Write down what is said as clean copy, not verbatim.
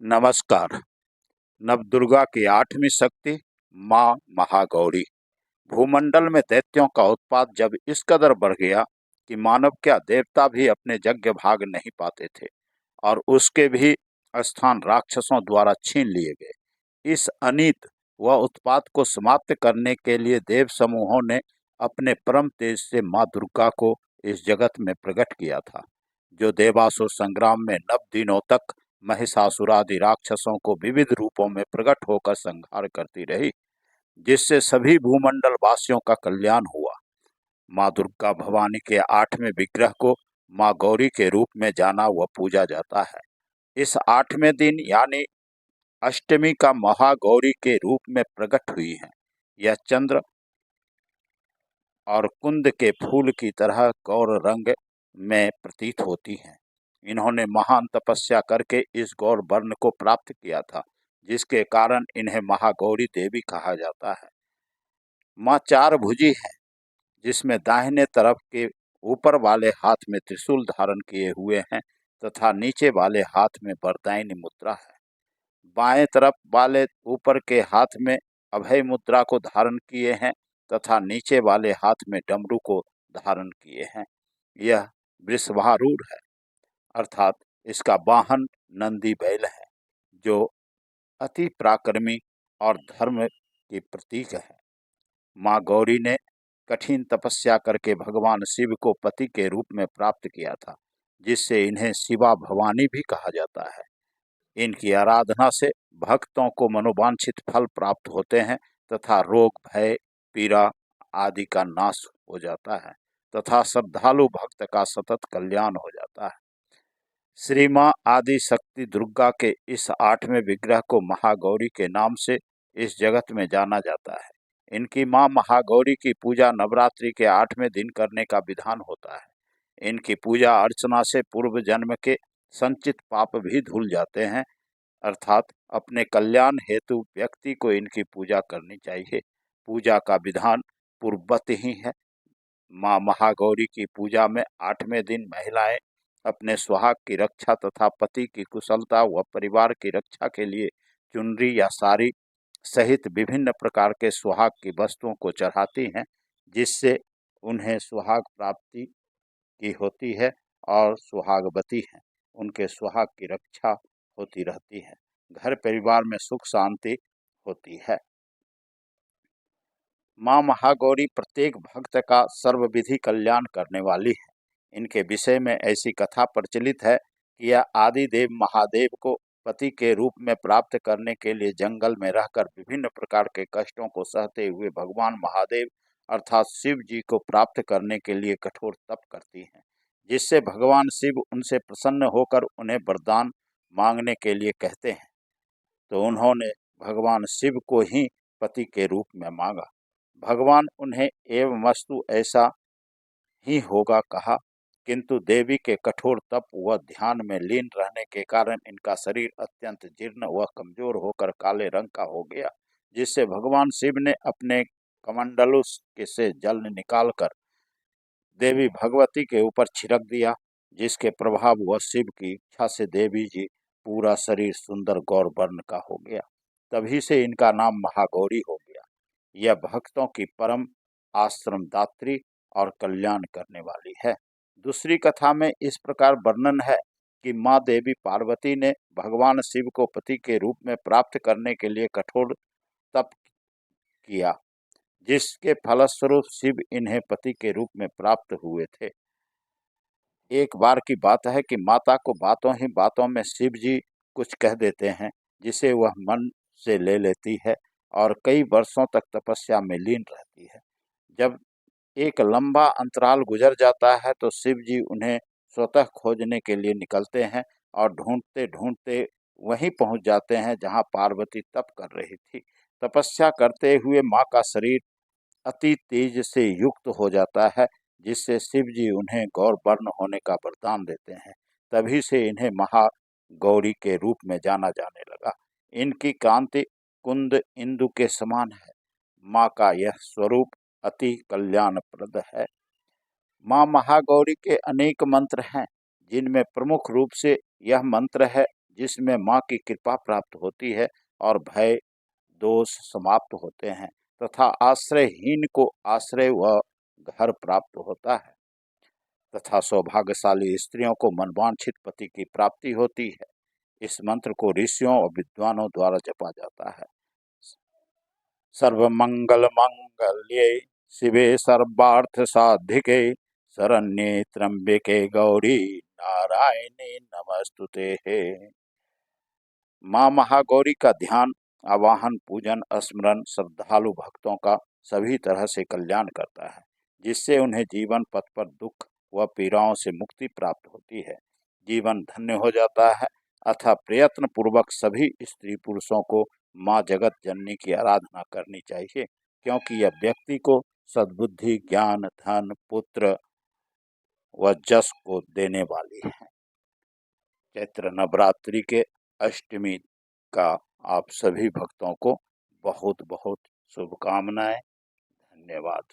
नमस्कार। नवदुर्गा की आठवीं शक्ति माँ महागौरी। भूमंडल में दैत्यों का उत्पात जब इस कदर बढ़ गया कि मानव क्या देवता भी अपने यज्ञ भाग नहीं पाते थे और उसके भी स्थान राक्षसों द्वारा छीन लिए गए। इस अनीत व उत्पात को समाप्त करने के लिए देव समूहों ने अपने परम तेज से माँ दुर्गा को इस जगत में प्रकट किया था, जो देवासुर संग्राम में 9 दिनों तक महिषासुरादि राक्षसों को विविध रूपों में प्रकट होकर संहार करती रही, जिससे सभी भूमंडल वासियों का कल्याण हुआ। माँ दुर्गा भवानी के 8वें विग्रह को माँ गौरी के रूप में जाना व पूजा जाता है। इस 8वें दिन यानी अष्टमी का महागौरी के रूप में प्रकट हुई है। यह चंद्र और कुंद के फूल की तरह गौर रंग में प्रतीत होती हैं। इन्होंने महान तपस्या करके इस गौर वर्ण को प्राप्त किया था, जिसके कारण इन्हें महागौरी देवी कहा जाता है। माँ चार भुजी है, जिसमें दाहिने तरफ के ऊपर वाले हाथ में त्रिशूल धारण किए हुए हैं तथा नीचे वाले हाथ में वरदायिनी मुद्रा है। बाएं तरफ वाले ऊपर के हाथ में अभय मुद्रा को धारण किए हैं तथा नीचे वाले हाथ में डमरू को धारण किए हैं। यह वृषभारूढ़ है, अर्थात इसका वाहन नंदी बैल है, जो अति पराक्रमी और धर्म की प्रतीक है। माँ गौरी ने कठिन तपस्या करके भगवान शिव को पति के रूप में प्राप्त किया था, जिससे इन्हें शिवा भवानी भी कहा जाता है। इनकी आराधना से भक्तों को मनोवांछित फल प्राप्त होते हैं तथा रोग भय पीड़ा आदि का नाश हो जाता है तथा श्रद्धालु भक्त का सतत कल्याण हो जाता है। श्री माँ आदि शक्ति दुर्गा के इस 8वें विग्रह को महागौरी के नाम से इस जगत में जाना जाता है। इनकी माँ महागौरी की पूजा नवरात्रि के 8वें दिन करने का विधान होता है। इनकी पूजा अर्चना से पूर्व जन्म के संचित पाप भी धुल जाते हैं, अर्थात अपने कल्याण हेतु व्यक्ति को इनकी पूजा करनी चाहिए। पूजा का विधान पूर्ववत ही है। माँ महागौरी की पूजा में 8वें दिन महिलाएं अपने सुहाग की रक्षा तथा पति की कुशलता व परिवार की रक्षा के लिए चुनरी या साड़ी सहित विभिन्न प्रकार के सुहाग की वस्तुओं को चढ़ाती हैं, जिससे उन्हें सुहाग प्राप्ति की होती है और सुहागवती हैं। उनके सुहाग की रक्षा होती रहती है। घर परिवार में सुख शांति होती है। माँ महागौरी प्रत्येक भक्त का सर्वविधि कल्याण करने वाली है। इनके विषय में ऐसी कथा प्रचलित है कि यह आदिदेव महादेव को पति के रूप में प्राप्त करने के लिए जंगल में रहकर विभिन्न प्रकार के कष्टों को सहते हुए भगवान महादेव अर्थात शिव जी को प्राप्त करने के लिए कठोर तप करती हैं, जिससे भगवान शिव उनसे प्रसन्न होकर उन्हें वरदान मांगने के लिए कहते हैं। तो उन्होंने भगवान शिव को ही पति के रूप में मांगा। भगवान उन्हें एवमस्तु ऐसा ही होगा कहा, किंतु देवी के कठोर तप व ध्यान में लीन रहने के कारण इनका शरीर अत्यंत जीर्ण व कमजोर होकर काले रंग का हो गया, जिससे भगवान शिव ने अपने कमंडलु से जल निकालकर देवी भगवती के ऊपर छिड़क दिया, जिसके प्रभाव व शिव की इच्छा से देवी जी पूरा शरीर सुंदर गौर वर्ण का हो गया। तभी से इनका नाम महागौरी हो गया। यह भक्तों की परम आश्रमदात्री और कल्याण करने वाली है। दूसरी कथा में इस प्रकार वर्णन है कि माँ देवी पार्वती ने भगवान शिव को पति के रूप में प्राप्त करने के लिए कठोर तप किया, जिसके फलस्वरूप शिव इन्हें पति के रूप में प्राप्त हुए थे। एक बार की बात है कि माता को बातों ही बातों में शिव जी कुछ कह देते हैं, जिसे वह मन से ले लेती है और कई वर्षों तक तपस्या में लीन रहती है। जब एक लंबा अंतराल गुजर जाता है तो शिव जी उन्हें स्वतः खोजने के लिए निकलते हैं और ढूंढते ढूंढते वहीं पहुंच जाते हैं जहां पार्वती तप कर रही थी। तपस्या करते हुए माँ का शरीर अति तेज से युक्त हो जाता है, जिससे शिव जी उन्हें गौर वर्ण होने का वरदान देते हैं। तभी से इन्हें महागौरी के रूप में जाना जाने लगा। इनकी कांति कुंद इंदु के समान है। माँ का यह स्वरूप अति कल्याणप्रद है। माँ महागौरी के अनेक मंत्र हैं, जिनमें प्रमुख रूप से यह मंत्र है, जिसमें माँ की कृपा प्राप्त होती है और भय दोष समाप्त होते हैं तथा आश्रयहीन को आश्रय व घर प्राप्त होता है तथा सौभाग्यशाली स्त्रियों को मनवांछित पति की प्राप्ति होती है। इस मंत्र को ऋषियों और विद्वानों द्वारा जपा जाता है। सर्वमंगल मंगल्ये शिवे सर्वार्थ साधिके शरण्ये त्र्यंबके गौरी नारायणी नमस्तुते। माँ महागौरी का ध्यान, आवाहन, पूजन, स्मरण श्रद्धालु भक्तों का सभी तरह से कल्याण करता है, जिससे उन्हें जीवन पथ पर दुख व पीड़ाओं से मुक्ति प्राप्त होती है, जीवन धन्य हो जाता है। अतः प्रयत्न पूर्वक सभी स्त्री पुरुषों को माँ जगत जननी की आराधना करनी चाहिए, क्योंकि यह व्यक्ति को सद्बुद्धि, ज्ञान, धन, पुत्र व जस को देने वाली है। चैत्र नवरात्रि के अष्टमी का आप सभी भक्तों को बहुत बहुत शुभकामनाएं। धन्यवाद।